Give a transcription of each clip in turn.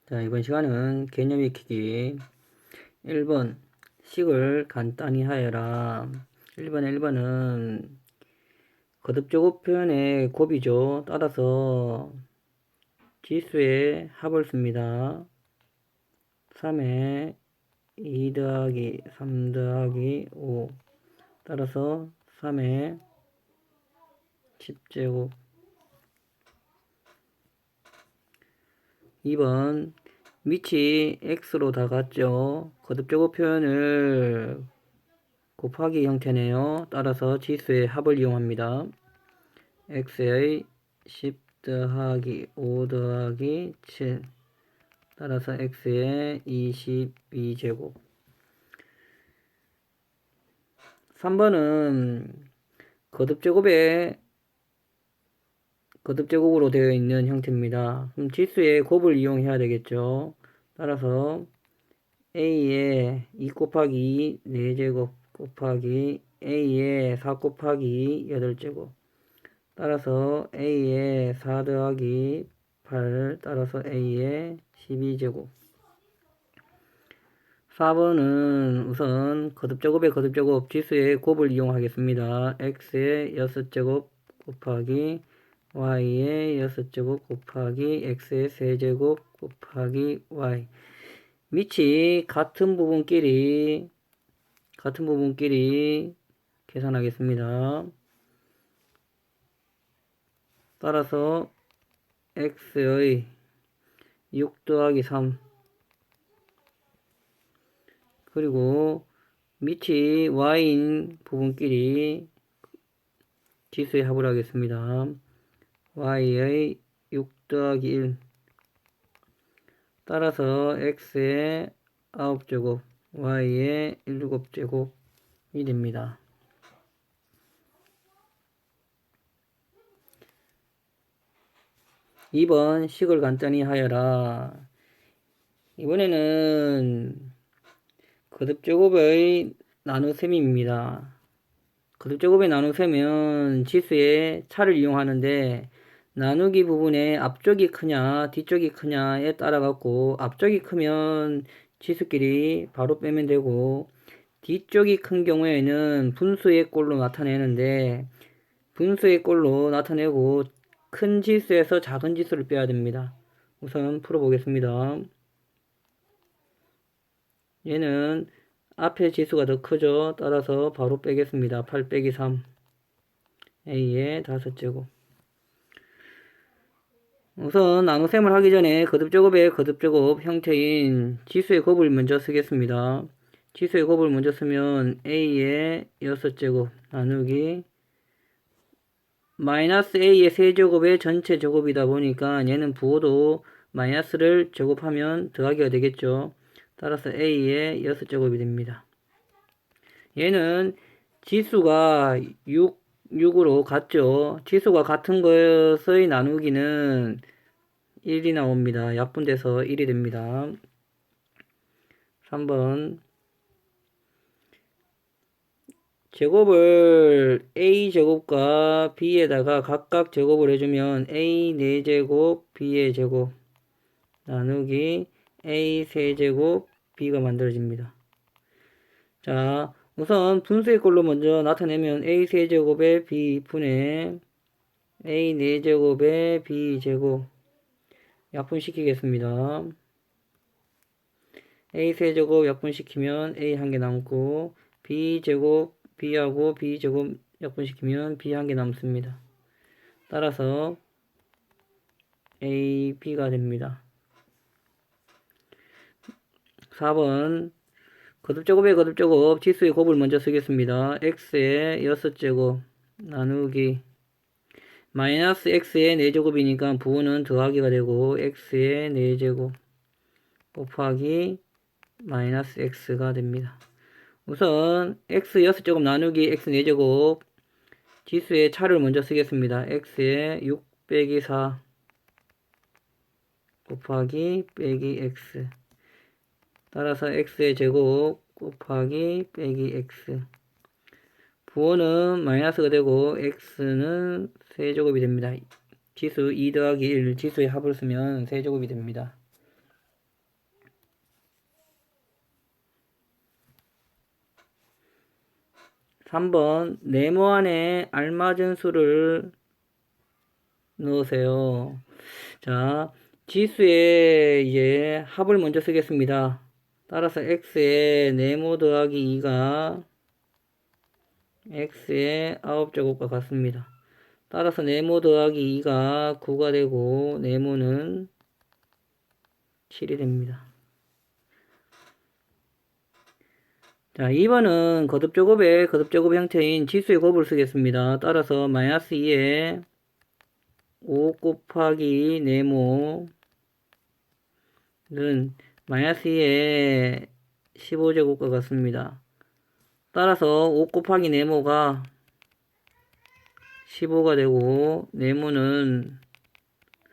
자, 이번 시간은 개념 익히기 1번 식을 간단히 하여라. 1번은 거듭제곱 표현의 곱이죠. 따라서 지수의 합을 씁니다. 3에 2 더하기 3 더하기 5 따라서 3에 10제곱. 2번 밑이 x로 다 같죠. 거듭제곱 표현을 곱하기 형태네요. 따라서 지수의 합을 이용합니다. x의 10 더하기 5 더하기 7 따라서 x의 22제곱. 3번은 거듭제곱으로 되어 있는 형태입니다. 그럼 지수의 곱을 이용해야 되겠죠. 따라서 a의 2 곱하기 4제곱 곱하기 a의 4 곱하기 8제곱 따라서 a의 4 더하기 8 따라서 a의 12제곱. 4번은 우선 거듭제곱의 거듭제곱 지수의 곱을 이용하겠습니다. x의 6제곱 곱하기 y의 6제곱 곱하기 x의 3제곱 곱하기 y. 밑이 같은 부분끼리 계산하겠습니다. 따라서 x의 6 더하기 3 그리고 밑이 y인 부분끼리 지수의 합을 하겠습니다. y의 6 더하기 1 따라서 x의 9제곱 y의 7제곱이 됩니다. (2번) 식을 간단히 하여라. 이번에는 거듭제곱의 나눗셈입니다. 거듭제곱의 나눗셈은 지수의 차를 이용하는데 나누기 부분에 앞쪽이 크냐 뒤쪽이 크냐에 따라 갖고 앞쪽이 크면 지수끼리 바로 빼면 되고 뒤쪽이 큰 경우에는 분수의 꼴로 나타내는데 분수의 꼴로 나타내고 큰 지수에서 작은 지수를 빼야 됩니다. 우선 풀어보겠습니다. 얘는 앞에 지수가 더 크죠. 따라서 바로 빼겠습니다. 8 빼기 3 a의 5제곱. 우선 나눗셈을 하기 전에 거듭제곱의 거듭제곱 형태인 지수의 곱을 먼저 쓰겠습니다. 지수의 곱을 먼저 쓰면 a의 6제곱 나누기 마이너스 a의 세제곱의 전체 제곱이다 보니까 얘는 부호도 마이너스를 제곱하면 더하기가 되겠죠. 따라서 a의 6제곱이 됩니다. 얘는 지수가 6으로 같죠. 지수가 같은 것의 나누기는 1이 나옵니다. 약분돼서 1이 됩니다. 3번 제곱을 a제곱과 b에다가 각각 제곱을 해주면 a 4제곱 b의 제곱 나누기 a 세제곱 b가 만들어집니다. 자, 우선 분수의 꼴로 먼저 나타내면 a 세제곱에 b 분의 a 4제곱에 b 제곱 약분시키겠습니다. a 세제곱 약분시키면 a 한 개 남고 b 제곱 b하고 b 제곱 약분시키면 b 한 개 남습니다. 따라서 a, b가 됩니다. 4번 거듭제곱의 거듭제곱 지수의 곱을 먼저 쓰겠습니다. x의 6제곱 나누기 마이너스 x의 4제곱이니까 부호는 더하기가 되고 x의 4제곱 곱하기 마이너스 x가 됩니다. 우선 x 6제곱 나누기 x 4제곱 지수의 차를 먼저 쓰겠습니다. x의 6 빼기 4 곱하기 빼기 x 따라서 x의 제곱 곱하기 빼기 x 부호는 마이너스가 되고 x는 세제곱이 됩니다. 지수 2 더하기 1 지수의 합을 쓰면 세제곱이 됩니다. 3번 네모 안에 알맞은 수를 넣으세요. 자, 지수의 이제 합을 먼저 쓰겠습니다. 따라서 x의 네모 더하기 2가 x의 9제곱과 같습니다. 따라서 네모 더하기 2가 9가 되고 네모는 7이 됩니다. 자, 2번은 거듭제곱의 거듭제곱 형태인 지수의 곱을 쓰겠습니다. 따라서 마이너스 2에 5 곱하기 네모는 마이너스 2에 15제곱과 같습니다. 따라서 5 곱하기 네모가 15가 되고 네모는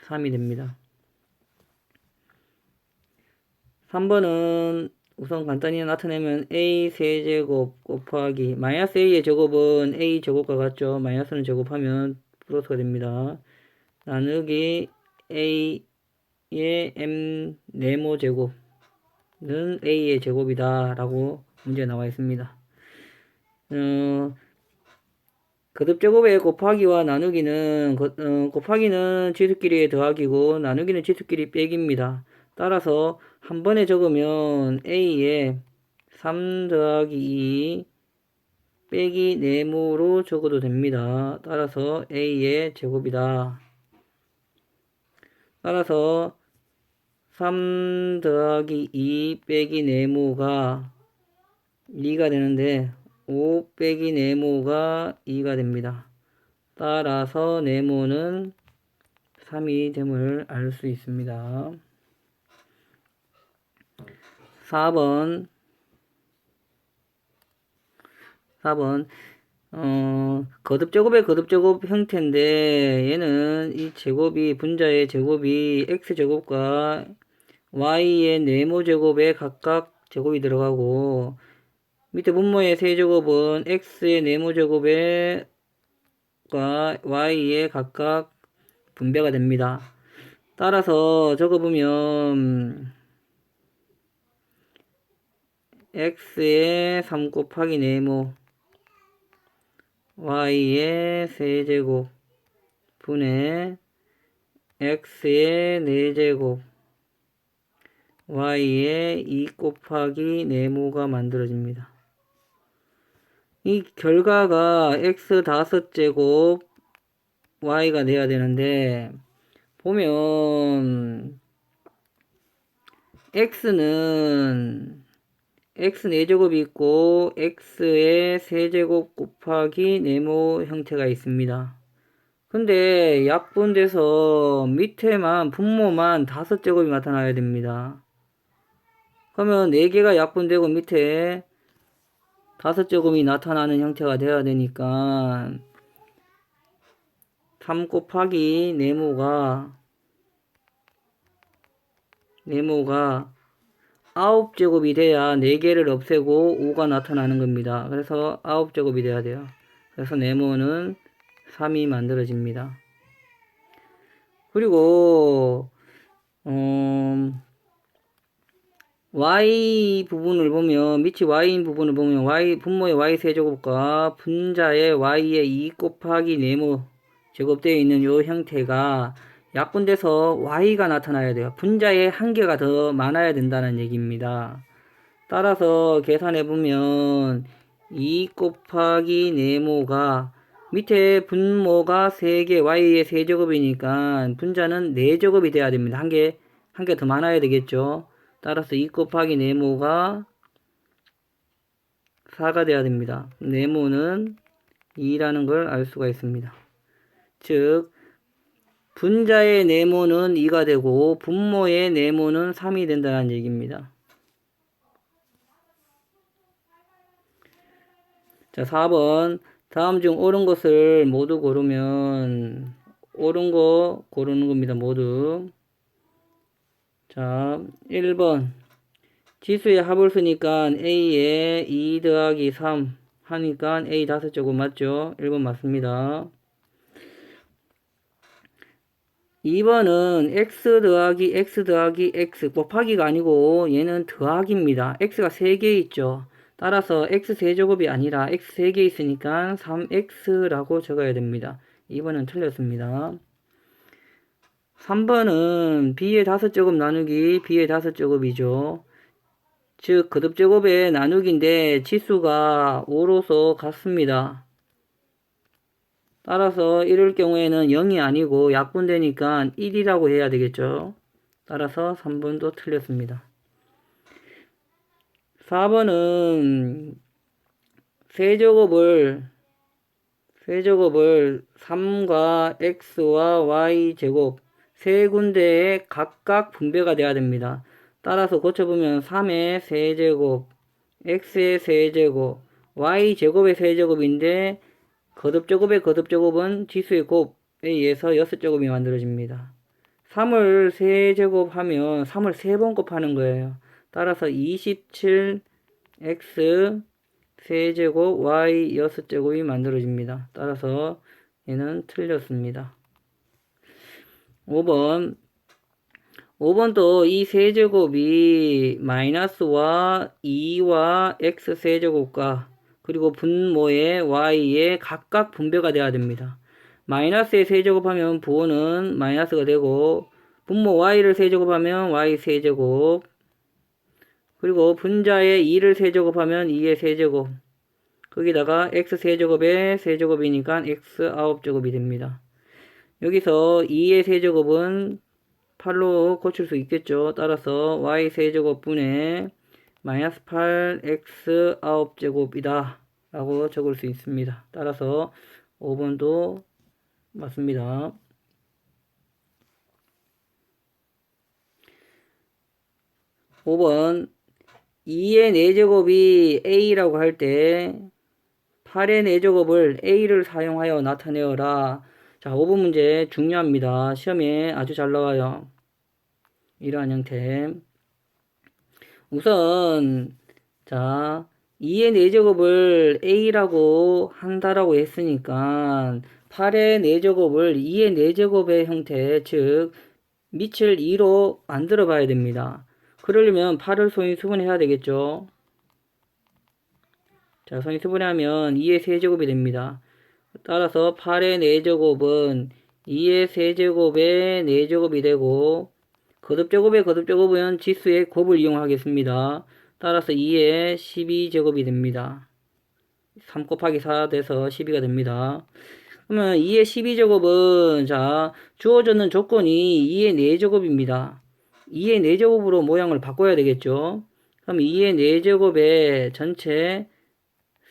3이 됩니다. 3번은 우선 간단히 나타내면 a 세제곱 곱하기 마이너스 a의 제곱은 a 제곱과 같죠. 마이너스는 제곱하면 플러스가 됩니다. 나누기 a의 m 네모 제곱은 a의 제곱이다 라고 문제에 나와 있습니다. 거듭제곱의 곱하기와 나누기는 곱하기는 지수끼리의 더하기고 나누기는 지수끼리 빼기입니다. 따라서 한 번에 적으면 a에 3 더하기 2 빼기 네모로 적어도 됩니다. 따라서 a의 제곱이다. 따라서 3 더하기 2 빼기 네모가 2가 되는데 5 빼기 네모가 2가 됩니다. 따라서 네모는 3이 됨을 알 수 있습니다. 4번 거듭제곱의 거듭제곱 형태인데 얘는 이 제곱이 분자의 제곱이 x제곱과 y의 네모제곱에 각각 제곱이 들어가고 밑에 분모의 세제곱은 x의 네모제곱에 y에 각각 분배가 됩니다. 따라서 적어보면 x의 3 곱하기 네모 y의 세제곱 분의 x의 4제곱 y의 2 곱하기 네모가 만들어집니다. 이 결과가 x 5제곱 y가 돼야 되는데 보면 x는 x 4제곱이 있고 x의 세제곱 곱하기 네모 형태가 있습니다. 근데 약분돼서 밑에만 분모만 5제곱이 나타나야 됩니다. 그러면 4개가 약분되고 밑에 5제곱이 나타나는 형태가 돼야 되니까 3 곱하기 네모가 9제곱이 돼야 4개를 없애고 5가 나타나는 겁니다. 그래서 9제곱이 돼야 돼요. 그래서 네모는 3이 만들어집니다. 그리고 y 부분을 보면 밑이 y인 부분을 보면 분모의 y 세제곱과 분자의 y의 2 곱하기 네모 제곱되어 있는 요 형태가 약분돼서 y가 나타나야 돼요. 분자의 한 개가 더 많아야 된다는 얘기입니다. 따라서 계산해 보면 2 곱하기 네모가 밑에 분모가 3개 y의 세제곱이니까 분자는 4제곱이 돼야 됩니다. 한 개 더 많아야 되겠죠. 따라서 2 곱하기 네모가 4가 돼야 됩니다. 네모는 2라는 걸 알 수가 있습니다. 즉 분자의 네모는 2가 되고 분모의 네모는 3이 된다는 얘기입니다. 자, 4번 다음 중 옳은 것을 모두 고르면 옳은 거 고르는 겁니다. 모두. 자, 1번 지수의 합을 쓰니까 a에 2 더하기 3 하니까 a 5제곱 맞죠? 1번 맞습니다. 2번은 x 더하기 x 더하기 x 곱하기가 아니고 얘는 더하기입니다. x가 3개 있죠. 따라서 x-세제곱이 아니라 x 3개 있으니까 3x라고 적어야 됩니다. 2번은 틀렸습니다. 3번은 b의 5제곱 나누기 b의 5제곱이죠. 즉 거듭제곱의 나누기인데 치수가 5로서 같습니다. 따라서 이럴 경우에는 0이 아니고 약분되니까 1이라고 해야 되겠죠. 따라서 3번도 틀렸습니다. 4번은 세제곱을 3과 x와 y 제곱 세 군데에 각각 분배가 돼야 됩니다. 따라서 고쳐보면 3의 세제곱, x의 세제곱, y 제곱의 세제곱인데 거듭제곱의 거듭제곱은 지수의 곱에 의해서 6제곱이 만들어집니다. 3을 세제곱하면 3을 3번 곱하는 거예요. 따라서 27x 세제곱 y 6제곱이 만들어집니다. 따라서 얘는 틀렸습니다. 5번도 이 세제곱이 마이너스와 2와 x 세제곱과 그리고 분모의 y에 각각 분배가 돼야 됩니다. 마이너스의 세제곱하면 부호는 마이너스가 되고 분모 y를 세제곱하면 y 세제곱 그리고 분자의 2를 세제곱하면 2의 세제곱 거기다가 x 세제곱의 세제곱이니까 x 9제곱이 됩니다. 여기서 2의 세제곱은 8로 고칠 수 있겠죠. 따라서 y 세제곱분의 마이너스 8x 9제곱이다 라고 적을 수 있습니다. 따라서 5번도 맞습니다. 5번 2의 4제곱이 a라고 할 때 8의 4제곱을 a를 사용하여 나타내어라. 자, 5번 문제 중요합니다. 시험에 아주 잘 나와요. 이러한 형태. 우선 자 2의 4제곱을 a라고 한다라고 했으니까 8의 4제곱을 2의 4제곱의 형태 즉 밑을 2로 만들어 봐야 됩니다. 그러려면 8을 소인수분해야 되겠죠. 자, 소인수분해하면 2의 세제곱이 됩니다. 따라서 8의 4제곱은 2의 세제곱의 4제곱이 되고 거듭제곱의 거듭제곱은 지수의 곱을 이용하겠습니다. 따라서 2의 12제곱이 됩니다. 3 곱하기 4 돼서 12가 됩니다. 그러면 2의 12제곱은 자 주어졌는 조건이 2의 4제곱입니다. 2의 4제곱으로 모양을 바꿔야 되겠죠. 그럼 2의 4제곱의 전체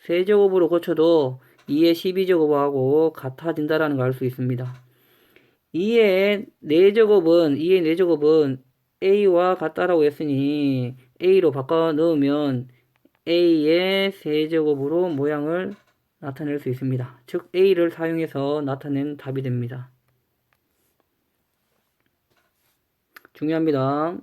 세제곱으로 고쳐도 2의 12제곱하고 같아진다라는 걸 알 수 있습니다. 2의 4제곱은 a와 같다라고 했으니 a로 바꿔 넣으면 a의 세제곱으로 모양을 나타낼 수 있습니다. 즉 a를 사용해서 나타낸 답이 됩니다. 중요합니다.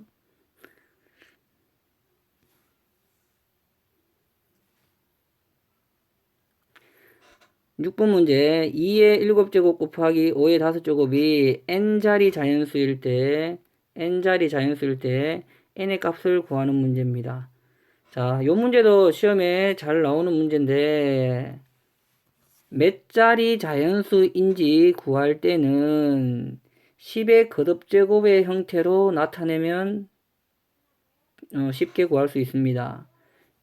6번 문제 2의 7제곱 곱하기 5의 5제곱이 n자리 자연수일 때 n의 값을 구하는 문제입니다. 자, 요 문제도 시험에 잘 나오는 문제인데 몇 자리 자연수인지 구할 때는 10의 거듭제곱의 형태로 나타내면 쉽게 구할 수 있습니다.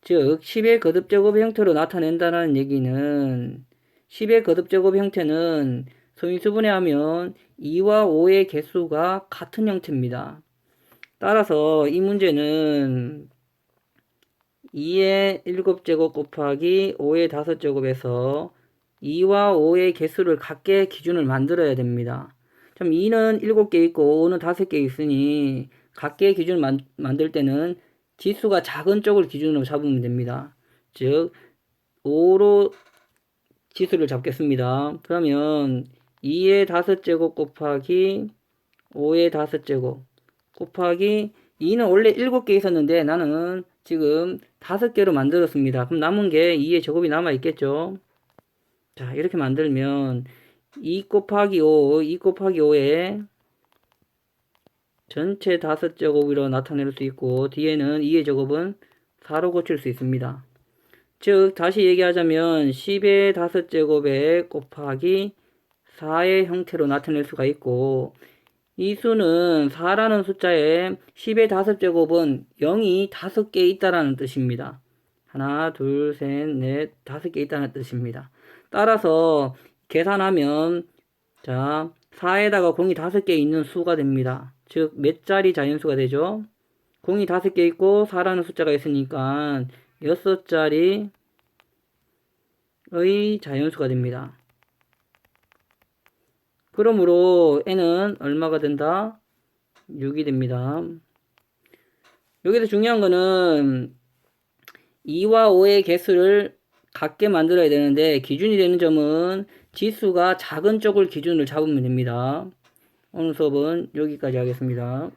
즉 10의 거듭제곱의 형태로 나타낸다는 얘기는 10의 거듭제곱 형태는 소인수분해하면 2와 5의 개수가 같은 형태입니다. 따라서 이 문제는 2의 7제곱 곱하기 5의 5제곱에서 2와 5의 개수를 같게 기준을 만들어야 됩니다. 그럼 2는 7개 있고 5는 5개 있으니 같게 기준을 만들 때는 지수가 작은 쪽을 기준으로 잡으면 됩니다. 즉 5로 지수를 잡겠습니다. 그러면 2의 5제곱 곱하기 5의 5제곱 곱하기 2는 원래 7개 있었는데 나는 지금 5개로 만들었습니다. 그럼 남은 게 2의 제곱이 남아 있겠죠. 자, 이렇게 만들면 2 곱하기 5에 전체 5제곱으로 나타낼 수 있고 뒤에는 2의 제곱은 4로 고칠 수 있습니다. 즉 다시 얘기하자면 10의 5제곱에 곱하기 4의 형태로 나타낼 수가 있고, 이 수는 4라는 숫자에 10의 5제곱은 0이 5개 있다라는 뜻입니다. 하나, 둘, 셋, 넷, 5개 있다는 뜻입니다. 따라서 계산하면 자 4에다가 공이 5개 있는 수가 됩니다. 즉 몇 자리 자연수가 되죠? 공이 5개 있고 4라는 숫자가 있으니까 6자리의 자연수가 됩니다. 그러므로 n은 얼마가 된다? 6이 됩니다. 여기서 중요한 거는 2와 5의 개수를 같게 만들어야 되는데, 기준이 되는 점은 지수가 작은 쪽을 기준으로 잡으면 됩니다. 오늘 수업은 여기까지 하겠습니다.